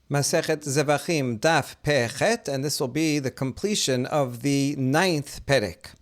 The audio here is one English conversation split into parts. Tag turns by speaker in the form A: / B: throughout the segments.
A: Masechet Zevaḥim, Daf Pechet, and this will be the completion of the 9th perek.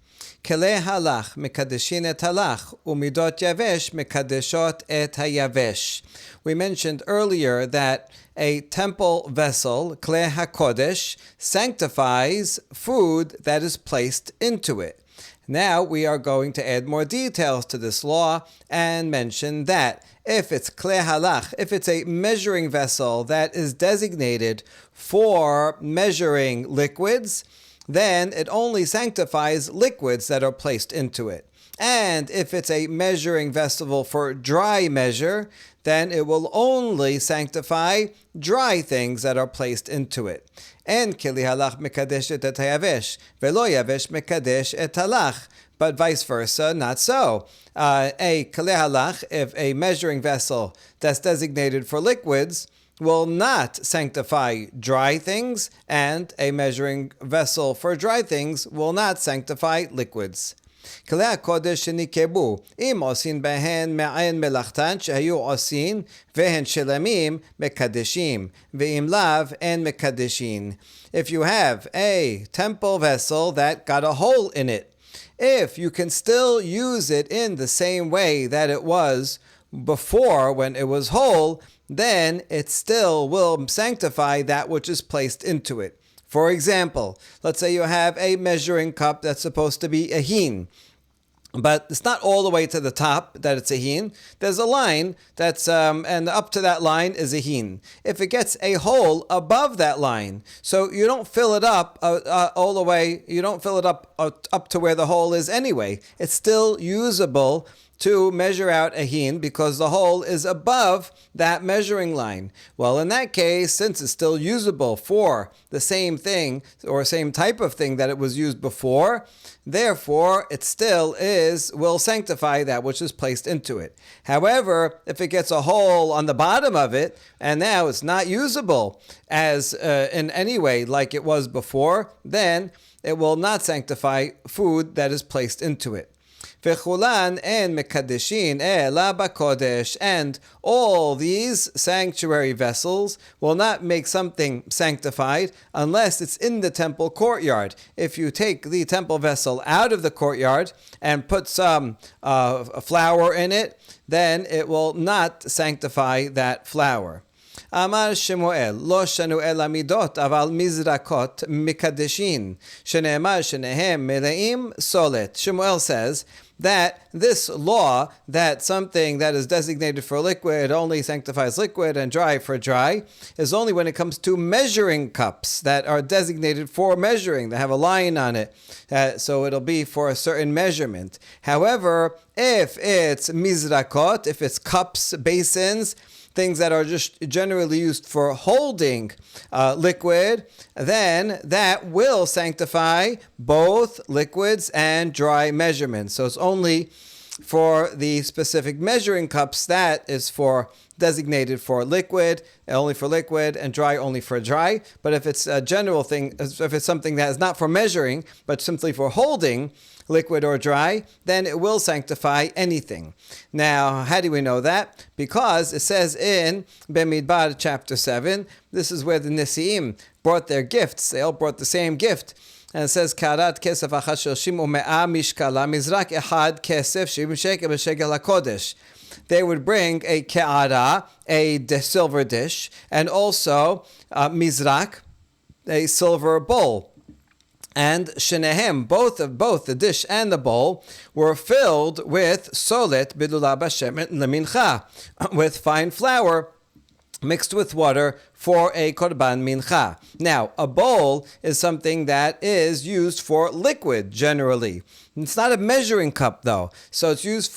A: Kelei halach mekadeshin et halach, umidot yavesh mekadeshot et hayavesh. We mentioned earlier that a temple vessel, klei hakodesh, sanctifies food that is placed into it. Now we are going to add more details to this law and mention that if it's klei halach, if it's a measuring vessel that is designated for measuring liquids, then it only sanctifies liquids that are placed into it. And if it's a measuring vessel for dry measure, then it will only sanctify dry things that are placed into it. And keli halach mekadesh et hayavesh, velo yavesh mekadesh et halach. But vice versa, not so. A kelei halach, if a measuring vessel that's designated for liquids, will not sanctify dry things, and a measuring vessel for dry things will not sanctify liquids. כלי הקודש שניקבו, אם עושים בהן מעין מלאכתן שהיו עושים, והן שלמים, מקדשים, ואם לאו, אין מקדשים. If you have a temple vessel that got a hole in it, if you can still use it in the same way that it was before when it was whole, then it still will sanctify that which is placed into it. For example, let's say you have a measuring cup that's supposed to be a hin, but it's not all the way to the top that it's a hin. There's a line that's, and up to that line is a hin. If it gets a hole above that line, so you don't fill it up all the way, you don't fill it up to where the hole is anyway, it's still usable to measure out a hin because the hole is above that measuring line. Well, in that case, since it's still usable for the same thing or same type of thing that it was used before, therefore it still will sanctify that which is placed into it. However, if it gets a hole on the bottom of it and now it's not usable as in any way like it was before, then it will not sanctify food that is placed into it. V'chulan en mekadeshin ela bakodesh, and all these sanctuary vessels will not make something sanctified unless it's in the temple courtyard. If you take the temple vessel out of the courtyard and put some flour in it, then it will not sanctify that flour. Amar Shemuel, lo shanu el amidot, aval mizrakot mikadeshin, shene'emar shenehem meleim solet. Shemuel says that this law, that something that is designated for liquid only sanctifies liquid and dry for dry, is only when it comes to measuring cups that are designated for measuring. They have a line on it, so it'll be for a certain measurement. However, if it's mizrakot, if it's cups, basins, things that are just generally used for holding liquid, then that will sanctify both liquids and dry measurements. So it's only for the specific measuring cups that is for designated for liquid, only for liquid, and dry only for dry. But if it's a general thing, if it's something that is not for measuring, but simply for holding liquid or dry, then it will sanctify anything. Now, how do we know that? Because it says in Bemidbar chapter 7, this is where the Nisi'im brought their gifts. They all brought the same gift. And it says, Karat kesef achad shoshim u'me'a mishkala mizrak echad kesef shivim shekel b'shegel hakodesh. They would bring a ke'ara, a silver dish, and also mizrak, a silver bowl. And shenehem, both the dish and the bowl, were filled with solet bidula bashemet lemincha, with fine flour mixed with water for a korban mincha. Now, a bowl is something that is used for liquid generally. It's not a measuring cup though, so it's used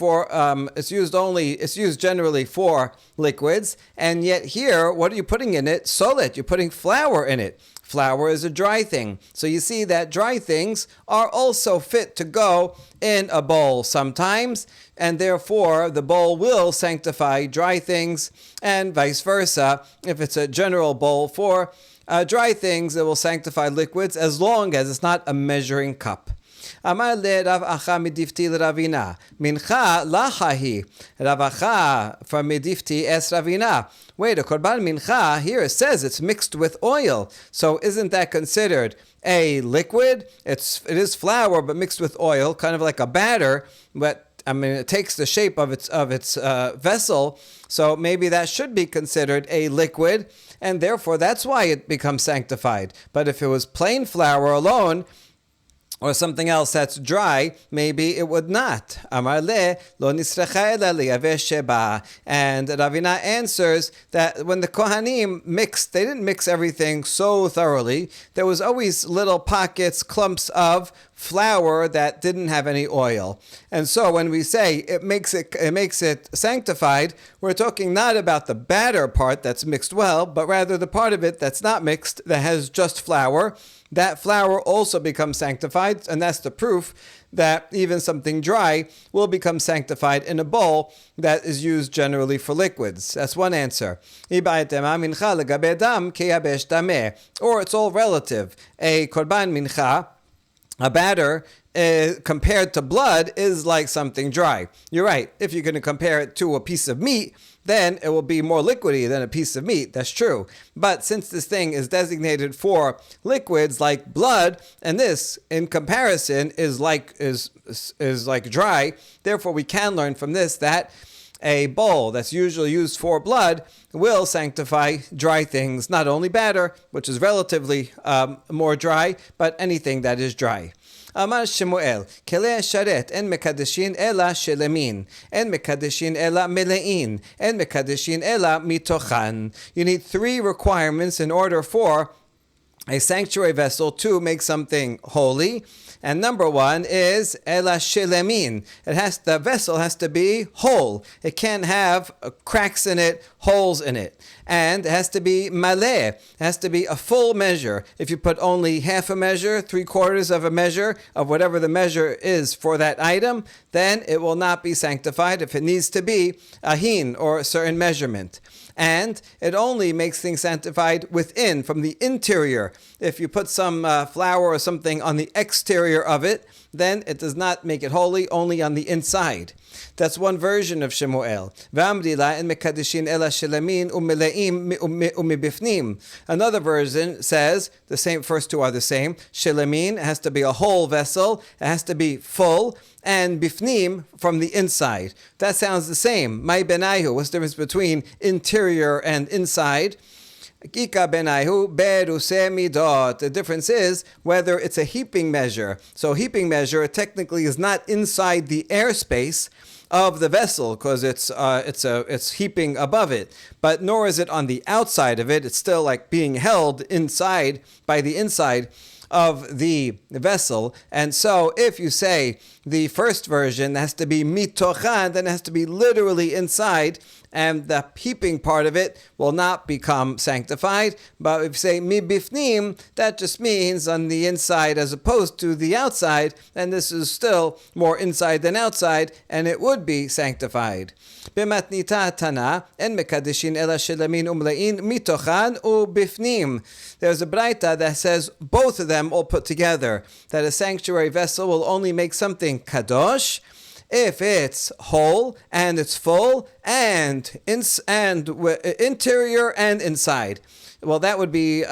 A: generally for liquids. And yet here, what are you putting in it? Solet. You're putting flour in it. Flour is a dry thing. So you see that dry things are also fit to go in a bowl sometimes, and therefore the bowl will sanctify dry things, and vice versa. If it's a general bowl for dry things, it will sanctify liquids as long as it's not a measuring cup. Amar le Rav Acha midifti l'Ravina. Mincha lachahi. Rav Acha from midifti es Ravina. Wait, a korban mincha here it says it's mixed with oil. So isn't that considered a liquid? It is flour but mixed with oil, kind of like a batter, but it takes the shape of its vessel, so maybe that should be considered a liquid, and therefore that's why it becomes sanctified. But if it was plain flour alone, or something else that's dry, maybe it would not. Amar le lo nisrecha ela liyavesh sheba. And Ravina answers that when the Kohanim mixed, they didn't mix everything so thoroughly. There was always little pockets, clumps of flour that didn't have any oil. And so when we say it makes it sanctified, we're talking not about the batter part that's mixed well, but rather the part of it that's not mixed, that has just flour. That flour also becomes sanctified, and that's the proof that even something dry will become sanctified in a bowl that is used generally for liquids. That's one answer. Or it's all relative. A korban mincha, a batter, compared to blood, is like something dry. You're right. If you're going to compare it to a piece of meat, then it will be more liquidy than a piece of meat. That's true. But since this thing is designated for liquids like blood, and this, in comparison, is like dry, therefore we can learn from this that a bowl that's usually used for blood will sanctify dry things, not only batter, which is relatively more dry, but anything that is dry. Amar Shemuel, Kelei Sharet, en mekadeshin ela shelemin, en mekadeshin ela melein, en mekadeshin ela mitochan. You need 3 requirements in order for a sanctuary vessel to make something holy. And number 1 is ela shelemin. The vessel has to be whole. It can't have cracks in it, holes in it. And it has to be maleh. It has to be a full measure. If you put only half a measure, 3/4 of a measure of whatever the measure is for that item, then it will not be sanctified if it needs to be a hin, or a certain measurement. And it only makes things sanctified within, from the interior. If you put some flour or something on the exterior of it, then it does not make it holy, only on the inside. That's one version of Shemuel. Another version says, the same, first 2 are the same. Shelemin has to be a whole vessel, it has to be full, and bifnim from the inside. That sounds the same. Mai benaihu, what's the difference between interior and inside? Kika benaihu beruse midot. The difference is whether it's a heaping measure. So heaping measure technically is not inside the airspace of the vessel, because it's heaping above it, but nor is it on the outside of it. It's still like being held inside by the inside of the vessel. And so if you say the first version has to be mitochan, then it has to be literally inside, and the heaping part of it will not become sanctified. But if you say mi bifnim, that just means on the inside as opposed to the outside, and this is still more inside than outside, and it would be sanctified. B'matnita tana en mekadeshin ela shelamin umlein mitochan u bifnim. There's a braita that says both of them all put together, that a sanctuary vessel will only make something kadosh if it's whole and it's full and interior and inside. Well, that would be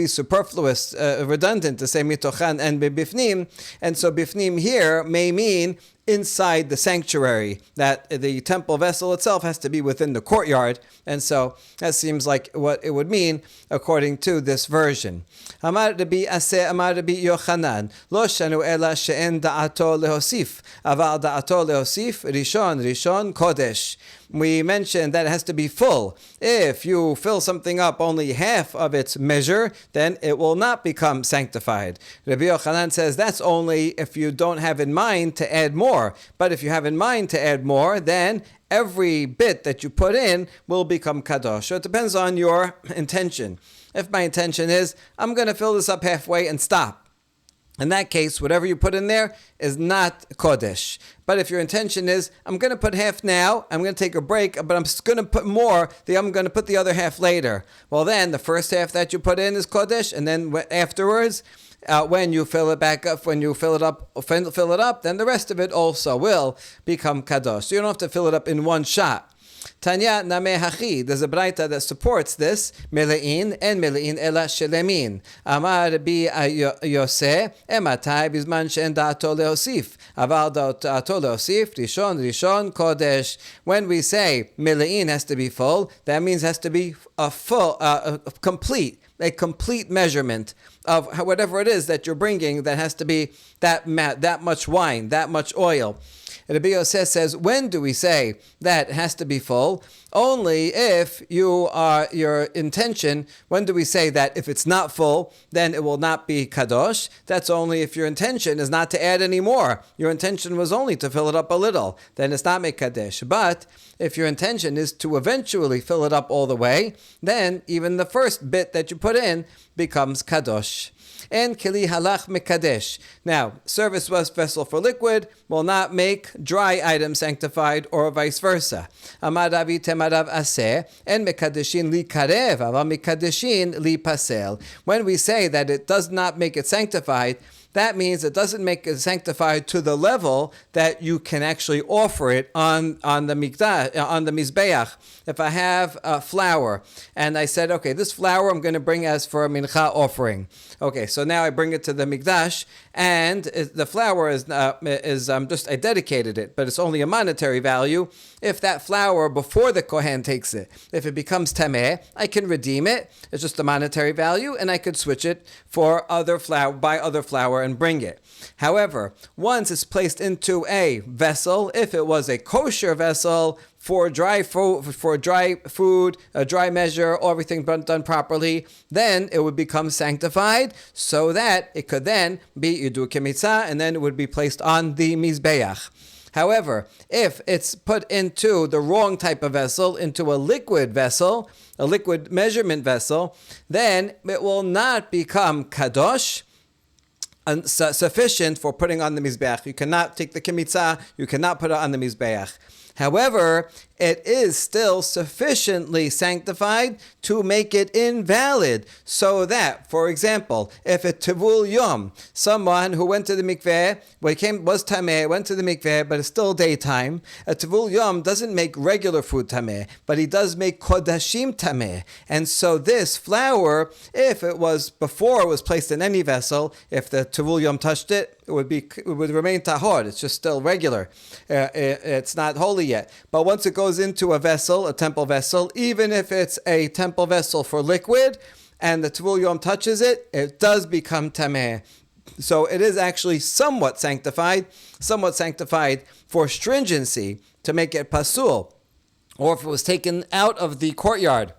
A: superfluous, redundant to say mitochan and bifnim, and so bifnim here may mean inside the sanctuary, that the temple vessel itself has to be within the courtyard, and so that seems like what it would mean according to this version. Amar Rabbi Aseh Amar Rabbi Yochanan lo shanu ela she'en da'ato lehosif aval da'ato lehosif rishon kodesh. We mentioned that it has to be full. If you fill something up only half of its measure, then it will not become sanctified. Rabbi Yochanan says that's only if you don't have in mind to add more. But if you have in mind to add more, then every bit that you put in will become kadosh. So it depends on your intention. If my intention is, I'm going to fill this up halfway and stop, in that case, whatever you put in there is not kodesh. But if your intention is, I'm going to put half now, I'm going to take a break, but I'm going to put more, I'm going to put the other half later. Well, then the first half that you put in is kodesh, and then afterwards, when you fill it back up, when you fill it up, then the rest of it also will become kadosh. So you don't have to fill it up in one shot. Tanya name hachi. There's a braita that supports this. Melein en melein ela shelemin. Amar bi Yoseh ematai bizman she'en da'ato leosif. Aval da'ato leosif rishon kodesh. When we say melein has to be full, that means it has to be a complete measurement of whatever it is that you're bringing. That has to be that much wine, that much oil. Rabbi Yosef says, when do we say that it has to be full? Only if your intention, when do we say that if it's not full, then it will not be kadosh? That's only if your intention is not to add any more. Your intention was only to fill it up a little, then it's not mekadesh. But if your intention is to eventually fill it up all the way, then even the first bit that you put in becomes kadosh. And keli halach mekadesh. Now, service vessel for liquid will not make dry items sanctified, or vice versa. Amar Ravi temarav aseh en mekadeshin li karev, aval mekadeshin li pasel. When we say that it does not make it sanctified, that means it doesn't make it sanctified to the level that you can actually offer it on the mizbeach. If I have flour and I said, okay, this flour I'm going to bring as for a mincha offering. Okay, so now I bring it to the mikdash, and the flour is I dedicated it, but it's only a monetary value. If that flour before the kohen takes it, if it becomes tameh, I can redeem it. It's just a monetary value, and I could switch it for other flour, buy other flour, and bring it. However, once it's placed into a vessel, if it was a kosher vessel for dry food, a dry measure, everything done properly, then it would become sanctified, so that it could then be yidu kemitzah, and then it would be placed on the mizbeach. However, if it's put into the wrong type of vessel, into a liquid vessel, a liquid measurement vessel, then it will not become kadosh, sufficient for putting on the mizbeach. You cannot take the kemitzah, you cannot put it on the mizbeach. However, it is still sufficiently sanctified to make it invalid. So that, for example, if a tivul yom, someone who went to the mikveh, was tameh, went to the mikveh, but it's still daytime, a tivul yom doesn't make regular food tameh, but he does make kodashim tameh. And so this flour, if it was before it was placed in any vessel, if the tivul yom touched it, it would remain tahor. It's just still regular. It's not holy yet. But once it goes into a vessel, a temple vessel, even if it's a temple vessel for liquid, and the tivul yom touches it, it does become tameh. So it is actually somewhat sanctified for stringency to make it pasul. Or if it was taken out of the courtyard,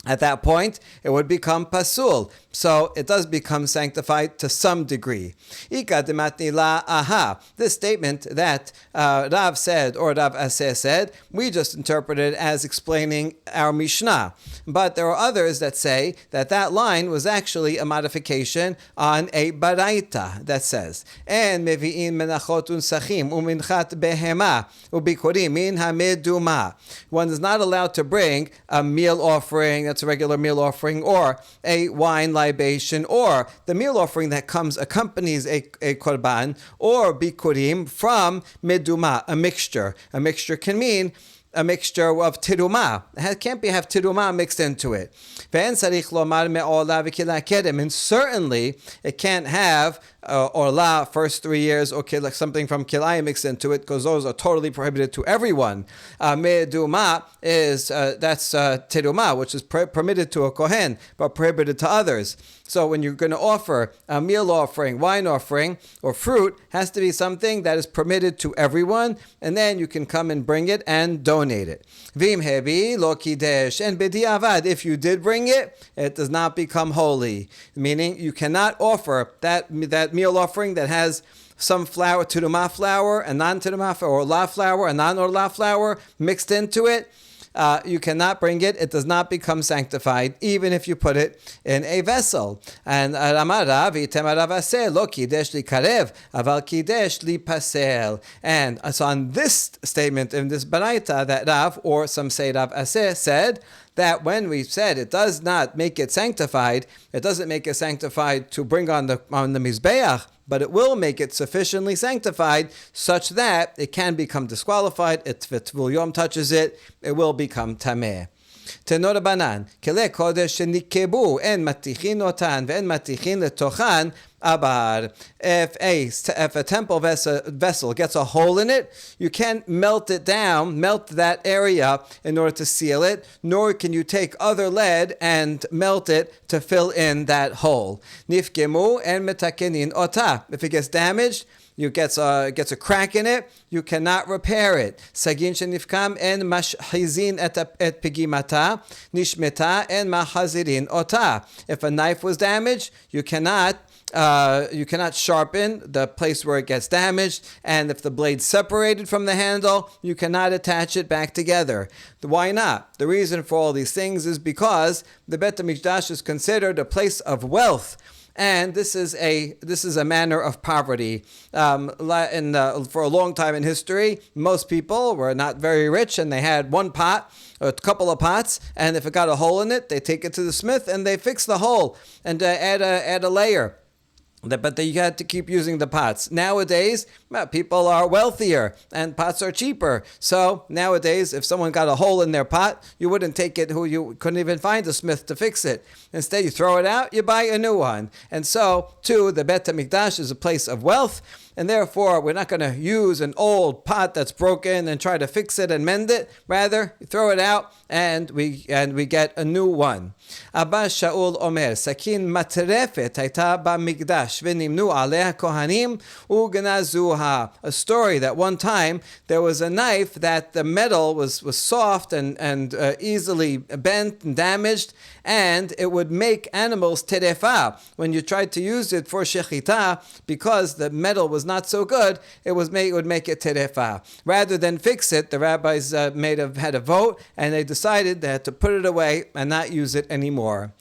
A: at that point, it would become pasul. So it does become sanctified to some degree. Ika dematni la aha. This statement that Rav said, or Rav Aseh said, we just interpreted as explaining our Mishnah. But there are others that say that line was actually a modification on a baraita that says, and mevi'in menachot unsachim uminchat behema ubikurim min hameduma. One is not allowed to bring a meal offering, that's a regular meal offering, or a wine libation, or the meal offering that accompanies a korban, or bikurim from meduma, a mixture. A mixture can mean a mixture of tiruma. It can't have tiruma mixed into it. And certainly it can't have orla, first 3 years, or something from kilayim mixed into it, because those are totally prohibited to everyone. Meduma is, that's tiruma, which is permitted to a kohen, but prohibited to others. So when you're going to offer a meal offering, wine offering, or fruit, has to be something that is permitted to everyone, and then you can come and bring it and donate it. Vim hevi lo kidesh, and b'diavad, if you did bring it, it does not become holy. Meaning you cannot offer that meal offering that has some flour, tiruma flour, and non-tiruma flour, or orla flour, and non-orla flour mixed into it. you cannot bring it. It does not become sanctified, even if you put it in a vessel. And Amar Rav, Item Rav Aseh, lo kidesh li karev, aval kidesh li pasel. And so on this statement in this baraita that Rav, or some say Rav Aseh, said that when we said it does not make it sanctified, it doesn't make it sanctified to bring on the Mizbeach, but it will make it sufficiently sanctified such that it can become disqualified. If Tvul Yom touches it, it will become Tameh. Tenor Banan, Kele Kodesh Shenikebu, En Matichin Otan, Ve'en Matichin Letochan, Abar. If a temple vessel gets a hole in it, you can't melt it down, melt that area in order to seal it, nor can you take other lead and melt it to fill in that hole. Nifgemu en metakenin ota. If it gets damaged, you gets a crack in it, you cannot repair it. Sagin shenifkam en mashhizin et pigimata, nishmeta en mahazirin ota. If a knife was damaged, you cannot sharpen the place where it gets damaged, and if the blade's separated from the handle, you cannot attach it back together. Why not? The reason for all these things is because the Bet HaMikdash is considered a place of wealth. And this is a manner of poverty. For a long time in history, most people were not very rich, and they had one pot, or a couple of pots, and if it got a hole in it, they take it to the smith and they fix the hole and add a layer. But you had to keep using the pots. Nowadays, people are wealthier and pots are cheaper. So nowadays, if someone got a hole in their pot, you wouldn't take it, you couldn't even find a smith to fix it. Instead, you throw it out, you buy a new one. And so, too, the Bet HaMikdash is a place of wealth. And therefore, we're not going to use an old pot that's broken and try to fix it and mend it. Rather, we throw it out and we get a new one. Abba Shaul Omer, Sakin matrefet hayta bamikdash v'nimnu aleh kohanim ugnazuha. A story that one time there was a knife that the metal was soft and easily bent and damaged, and it would make animals terefa. When you tried to use it for shechita, because the metal was not so good, it would make it terefa. Rather than fix it, the rabbis had a vote, and they decided they had to put it away and not use it anymore.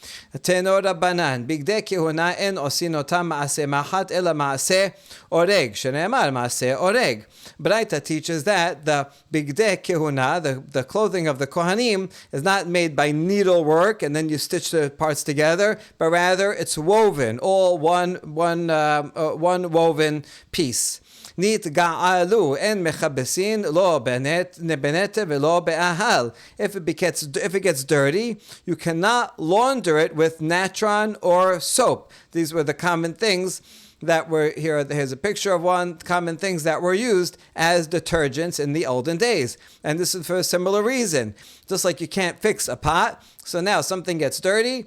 A: Tenor Rabbanan, bigdei kehuna en osin otam maaseh machat ela maaseh oreg, shene'emar maaseh oreg. Braita teaches that the bigdei kehuna, the clothing of the kohanim, is not made by needlework and then you stitch the parts together, but rather it's woven, all one woven piece. Nit ga'alu en mechabesin lo benete velo be'ahal. If it gets dirty, you cannot launder it with natron or soap. These were the common things that were here. Here's a picture of one common things that were used as detergents in the olden days. And this is for a similar reason. Just like you can't fix a pot, so now something gets dirty,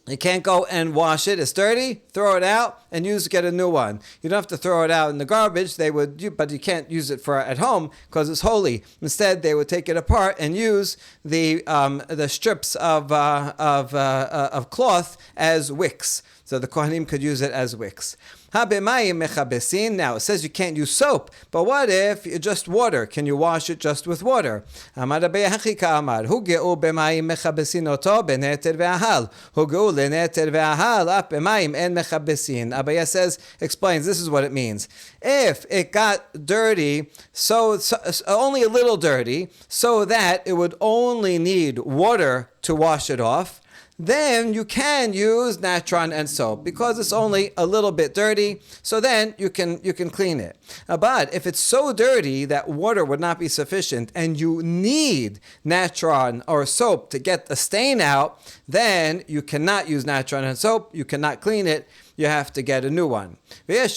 A: you can't go and wash it. It's dirty, throw it out, and get a new one. You don't have to throw it out in the garbage. But you can't use it for at home because it's holy. Instead, they would take it apart and use the strips of cloth as wicks. So the Kohanim could use it as wicks. Now it says you can't use soap, but what if just water? Can you wash it just with water? Abaya explains this is what it means. If it got dirty, so only a little dirty, so that it would only need water to wash it off, then you can use natron and soap because it's only a little bit dirty, so then you can clean it. But if it's so dirty that water would not be sufficient and you need natron or soap to get the stain out, then you cannot use natron and soap, you cannot clean it, you have to get a new one. And others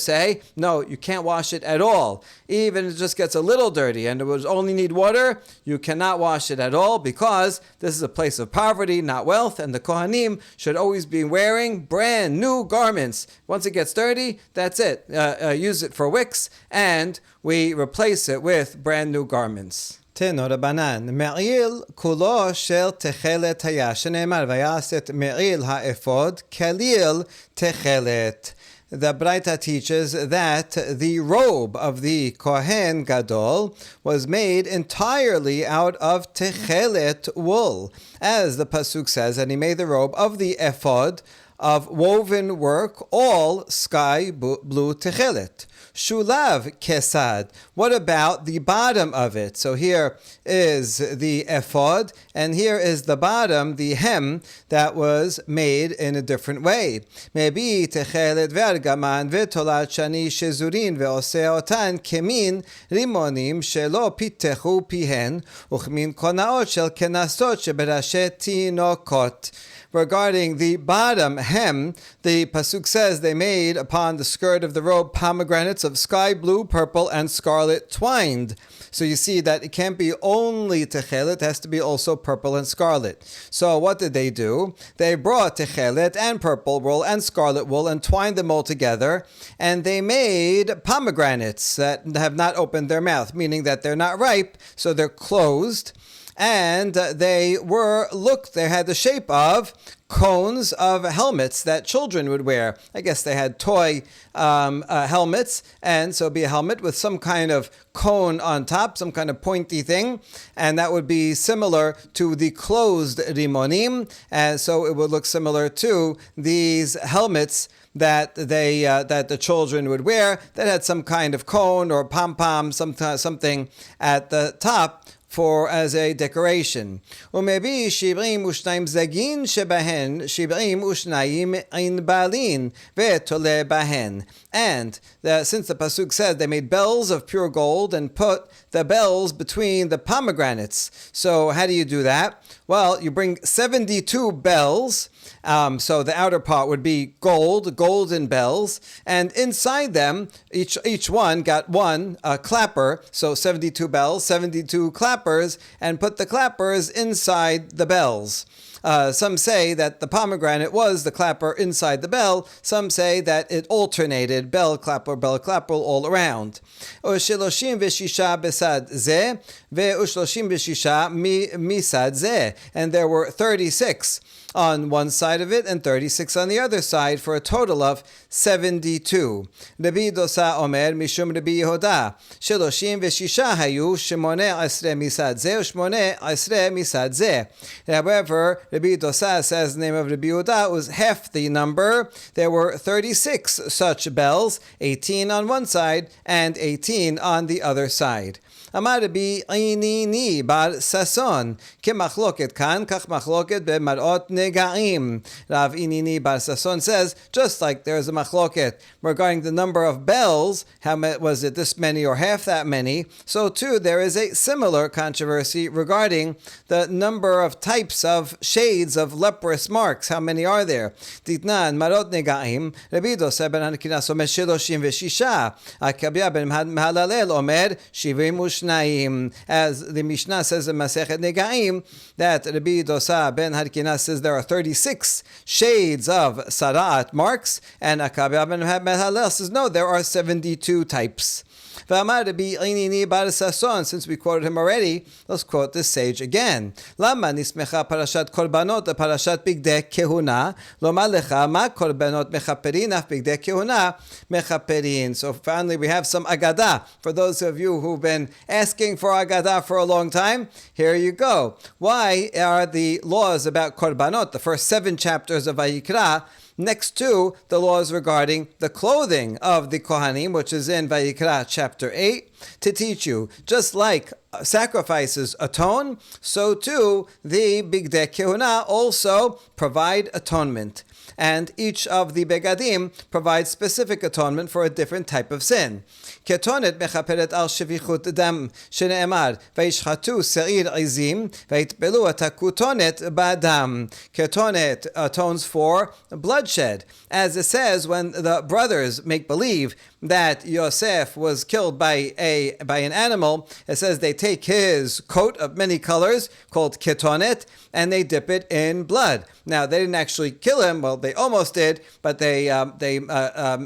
A: say, no, you can't wash it at all. Even if it just gets a little dirty and it would only need water, you cannot wash it at all because this is a place of poverty, not wealth, and the Kohanim should always be wearing brand new garments. Once it gets dirty, that's it. Use it for wicks, and we replace it with brand new garments. תנו רבנן, מעיל כולו של תכלת היה, שנאמר ויעש את מעיל האפוד כליל תכלת. the Braita teaches that the robe of the Kohen Gadol was made entirely out of techelet wool. As the Pasuk says, and he made the robe of the ephod of woven work, all sky blue techelet. Shulav kesad. What about the bottom of it? So here is the ephod, and here is the bottom, the hem, that was made in a different way. Maybe techelet ve'argaman ve'tolat shani shezurin ve'oseh otan kemin rimonim shelo pitechu pihen uchmin konaot shel kenasot sheberashet tinokot. Regarding the bottom hem, the Pasuk says they made upon the skirt of the robe pomegranates of sky blue, purple, and scarlet twined. So you see that it can't be only techelet, it has to be also purple and scarlet. So what did they do? They brought techelet and purple wool and scarlet wool and twined them all together, and they made pomegranates that have not opened their mouth, meaning that they're not ripe, so they're closed. And they had the shape of cones of helmets that children would wear. I guess they had toy helmets, and so it'd be a helmet with some kind of cone on top, some kind of pointy thing, and that would be similar to the closed rimonim, and so it would look similar to these helmets that the children would wear that had some kind of cone or pom-pom, something at the top, for as a decoration. Umebi shibrim ushnaim zagin shebahen shibrim ushnaim inbalin ve'tole bahen. And since the Pasuk said they made bells of pure gold and put the bells between the pomegranates. So how do you do that? Well, you bring 72 bells. So the outer part would be golden bells, and inside them, each one got one clapper, so 72 bells, 72 clappers, and put the clappers inside the bells. Some say that the pomegranate was the clapper inside the bell. Some say that it alternated bell clapper all around. Ushiloshim v'shisha besad zeh ve'ushloshim v'shisha misad zeh, and there were 36 on one side of it and 36 on the other side, for a total of 72. Rabbi Dosa Omer Mishum Rabbi Yehuda Shiloshim v'shisha hayu shemone asre misad zeh u'shmone asre misad zeh. However, Rabbi Dosa says the name of Rabbi Yehuda was half the number. There were 36 such bells, 18 on one side and 18 on the other side. Amar Rabbi Inini bar Sason kemachloket kan kach machloket bemarot negaim. Rav Inini bar Sason says, just like there is a machloket regarding the number of bells, how was it this many or half that many, so too there is a similar controversy regarding the number of types of shades of leprous marks. How many are there? Titnan marot negaim. Rabbi Dosa ben Hankinas omer shiloshim v'shisha. Akabya ben Mahalalel omer shivim as the Mishnah says in Masechet Negaim, that Rabbi Dosa ben Harkinas says there are 36 shades of Sarat marks, and Akabya ben Halel says no, there are 72 types. Since we quoted him already, let's quote this sage again. Lama nismecha parashat korbanot parashat bigdei kehuna lomar lecha ma korbanot mechaperin af bigdei kehuna mechaperin. So finally we have some agadah. For those of you who've been asking for agadah for a long time, here you go. Why are the laws about korbanot, the first 7 chapters of Vayikra, next to the laws regarding the clothing of the Kohanim, which is in Vayikra chapter 8, to teach you, just like sacrifices atone, so too the Bigdei Kehuna also provide atonement. And each of the Begadim provides specific atonement for a different type of sin. Ketonet mechaperet al shevichut dam shene'emar vayishchatu se'ir izim vayitbelu atakutonet ba'dam. Ketonet atones for bloodshed. As it says, when the brothers make believe that Yosef was killed by an animal, it says they take his coat of many colors called ketonet and they dip it in blood. Now they didn't actually kill him. Well, they almost did, but they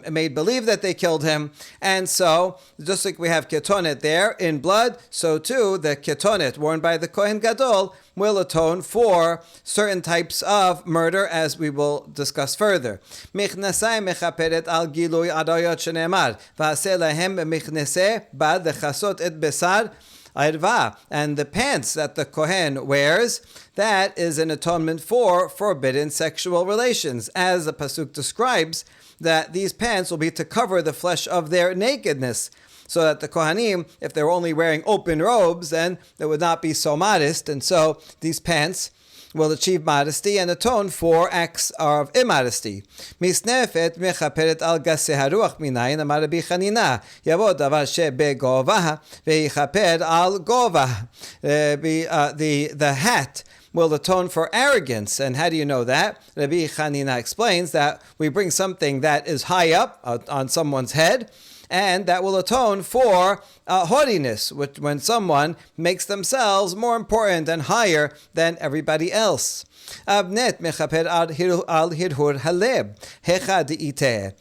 A: made believe that they killed him. And so, just like we have ketonet there in blood, so too the ketonet worn by the Kohen Gadol will atone for certain types of murder, as we will discuss further. Michnasai mechaperet al gilui adayot shenemar v'aseh lahem michnaseh bad lechasot et besar. And the pants that the Kohen wears, that is an atonement for forbidden sexual relations, as the pasuk describes that these pants will be to cover the flesh of their nakedness, so that the Kohanim, if they were only wearing open robes, then they would not be so modest, and so these pants will achieve modesty and atone for acts of immodesty. Misnefet mechaperet al gaseh haruach minayin amar Rabbi Chanina yavo davar shebegovah veichaper al govah. The hat will atone for arrogance. And how do you know that? Rabbi Chanina explains that we bring something that is high up on someone's head, and that will atone for haughtiness, when someone makes themselves more important and higher than everybody else. Abnet mechaper al hirhur haleb hecha deiteh.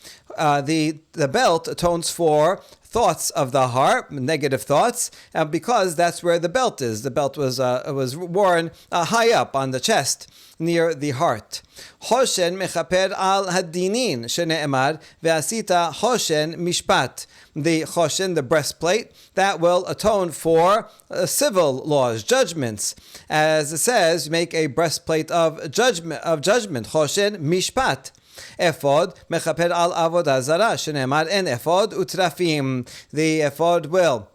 A: The belt atones for thoughts of the heart, negative thoughts, because that's where the belt is. The belt was worn high up on the chest, near the heart. Hoshen mechaper al hadinin shene'emar ve'asita hoshen mishpat. The choshen, the breastplate, that will atone for civil laws, judgments. As it says, make a breastplate of judgment, choshen mishpat. Ephod mechaper al avodah zarah shene'emar en ephod utrafim. The ephod will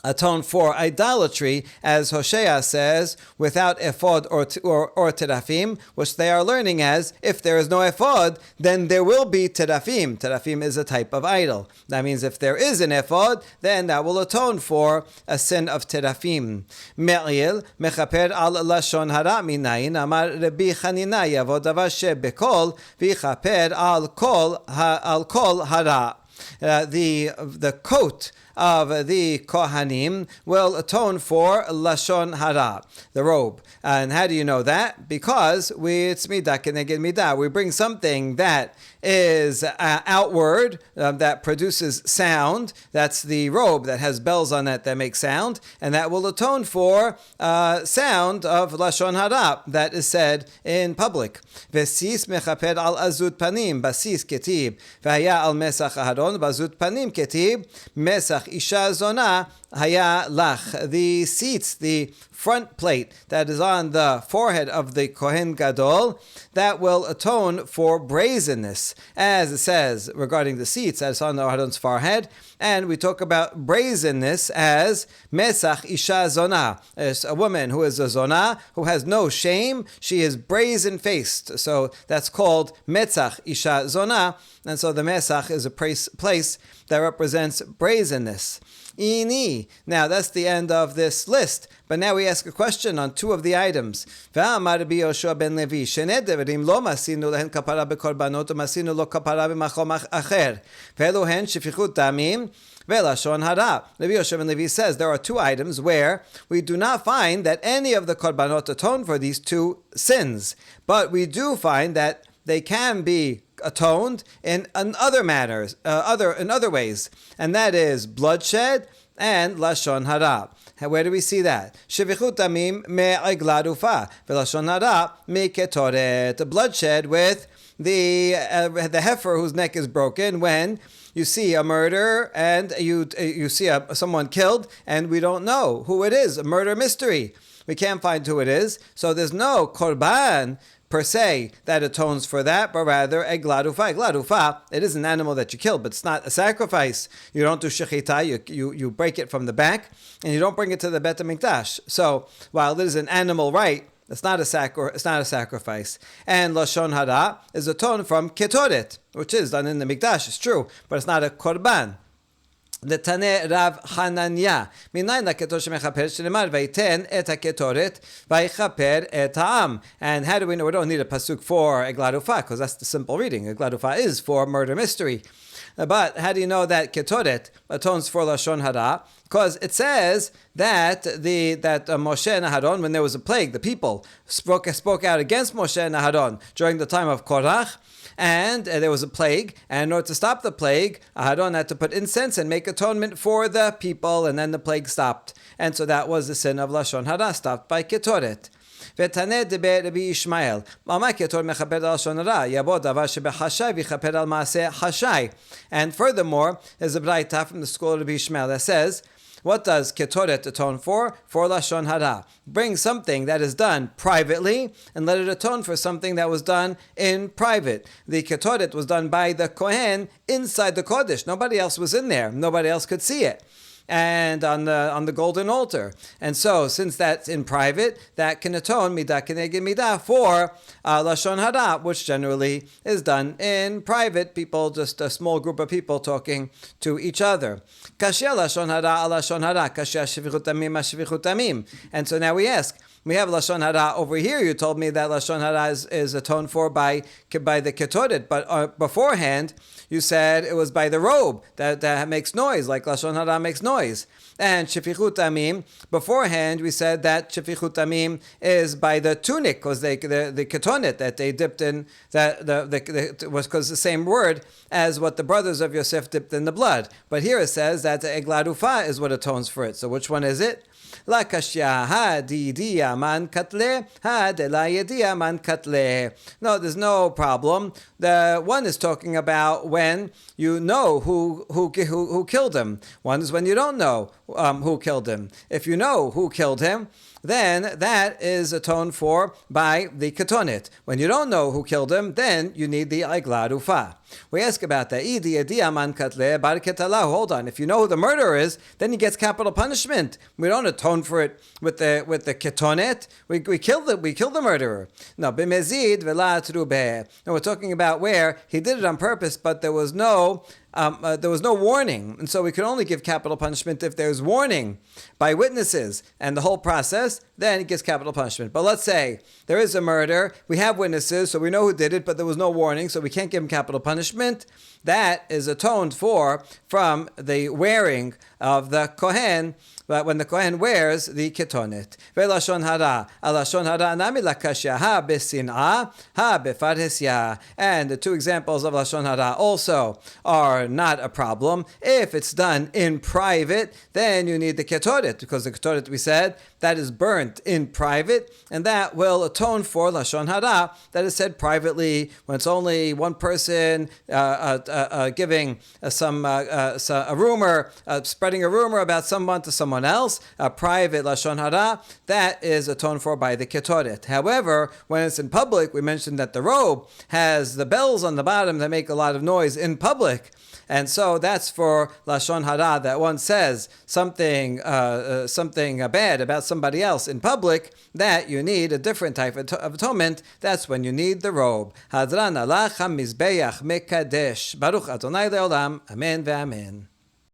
A: atone for idolatry, as Hosea says, without ephod or terafim, which they are learning as, if there is no ephod, then there will be terafim. Terafim is a type of idol. That means if there is an ephod, then that will atone for a sin of terafim. Me'il mechaper al lashon hara minayin amar Rabbi Chanina yavo davar shebekol v'chaper al kol hara. The coat of the Kohanim will atone for Lashon Hara, the robe. And how do you know that? Because it's midah keneged midah. We bring something that is outward, that produces sound. That's the robe that has bells on it that make sound, and that will atone for sound of Lashon Hara that is said in public. Vesis mechaper al azut panim, basis ketib, v'haya al mesach aharon, bazut panim ketib, mesach isha zona haya lach. The seats, the front plate that is on the forehead of the Kohen Gadol, that will atone for brazenness, as it says regarding the seats that's on the Aharon's forehead. And we talk about brazenness as mesach isha zona. It's a woman who is a zona, who has no shame. She is brazen-faced. So that's called metzach isha zona. And so the mesach is a place that represents brazenness. Ini. Now that's the end of this list. But now we ask a question on two of the items. Ve'amar Rabbi Yoshua ben Levi, shenei devarim lo masinu lehen kapara bekorbanot, masinu lo kapara b'machom acher. Ve'elu hen shefichut damim ve'lashon hara. Rabbi Yoshua ben Levi says there are two items where we do not find that any of the korbanot atone for these two sins, but we do find that they can be atoned in other manners, in other ways, and that is bloodshed and lashon hara. Where do we see that? Shevichut damim me'egla rufa, ve'lashon hara me'ketoret. Bloodshed with the heifer whose neck is broken when you see a murder and you see someone killed and we don't know who it is. A murder mystery. We can't find who it is, so there's no korban per se that atones for that, but rather egla rufa. Egla rufa, it is an animal that you kill, but it's not a sacrifice. You don't do shechita, you break it from the back, and you don't bring it to the Bet HaMikdash. So while it is an animal rite, it's not a sacrifice. And lashon hara is atoned from ketoret, which is done in the Mikdash. It's true, but it's not a korban. The Tane Rav Hananya, minayin laketor shemechaper shenemar vayten et haketoret vaychaper et ha'am. And how do we know? We don't need a pasuk for egla rufa, because that's the simple reading. Egla rufa is for murder mystery. But how do you know that ketoret atones for lashon hara? Because it says that Moshe and Aharon, when there was a plague, the people spoke out against Moshe and Aharon during the time of Korach, and there was a plague, and in order to stop the plague, Aharon had to put incense and make atonement for the people, and then the plague stopped. And so that was the sin of lashon hara, stopped by ketoret. ותנה דבר רבי ישמעאל, מה כתור מכפר על לשון הרע? יבוא דבר שבחשאי ויכפר על מעשה חשאי. And furthermore, there's a braita from the school of Rabbi Yishmael that says, what does ketoret atone for? For lashon hara. Bring something that is done privately and let it atone for something that was done in private. The ketoret was done by the kohen inside the kodesh. Nobody else was in there. Nobody else could see it. And on the golden altar. And so, since that's in private, that can atone midah keneged midah for lashon hara, which generally is done in private. People, just a small group of people talking to each other. Kashya lashon hara al lashon hara, kashya shvichut damim shvichut damim. And so now we ask, we have lashon hara over here. You told me that lashon hara is atoned for by the ketoret, but beforehand you said it was by the robe that makes noise, like lashon hara makes noise. And shefichut damim, beforehand we said that shefichut damim is by the tunic, because the ketonet that they dipped in, that was because the same word as what the brothers of Yosef dipped in the blood. But here it says that the eglarufa is what atones for it. So which one is it? La kashya ha didiya man katle ha de la yediya man katle. No, there's no problem. The one is talking about when you know who killed him. One is when you don't know who killed him. If you know who killed him, then that is atoned for by the ketonet. When you don't know who killed him, then you need the igla rufa. We ask about that. Hold on. If you know who the murderer is, then he gets capital punishment. We don't atone for it with the ketonet. We kill the murderer. No, b'mezid v'la trubeh. No, we're talking about where he did it on purpose, but there was no warning, and so we can only give capital punishment if there's warning by witnesses and the whole process. Then it gets capital punishment. But let's say there is a murder, we have witnesses, so we know who did it, but there was no warning, so we can't give him capital punishment. That is atoned for from the wearing of the kohen. But when the kohen wears the ketonet, ve'lashon hara, alashon hara nami lakashya ha besin'a ha befarhesya. And the two examples of lashon hara also are not a problem. If it's done in private, then you need the ketoret, because the ketoret, we said, that is burnt in private, and that will atone for lashon hara that is said privately when it's only one person giving a rumor, spreading a rumor about someone to someone else, a private lashon hara, that is atoned for by the ketoret. However, when it's in public, we mentioned that the robe has the bells on the bottom that make a lot of noise in public. And so that's for lashon hara, that one says something bad about somebody else in public, that you need a different type of atonement. That's when you need the robe. Hadran alach hamizbeach mekadesh. Baruch Adonai leolam. Amen ve'amen.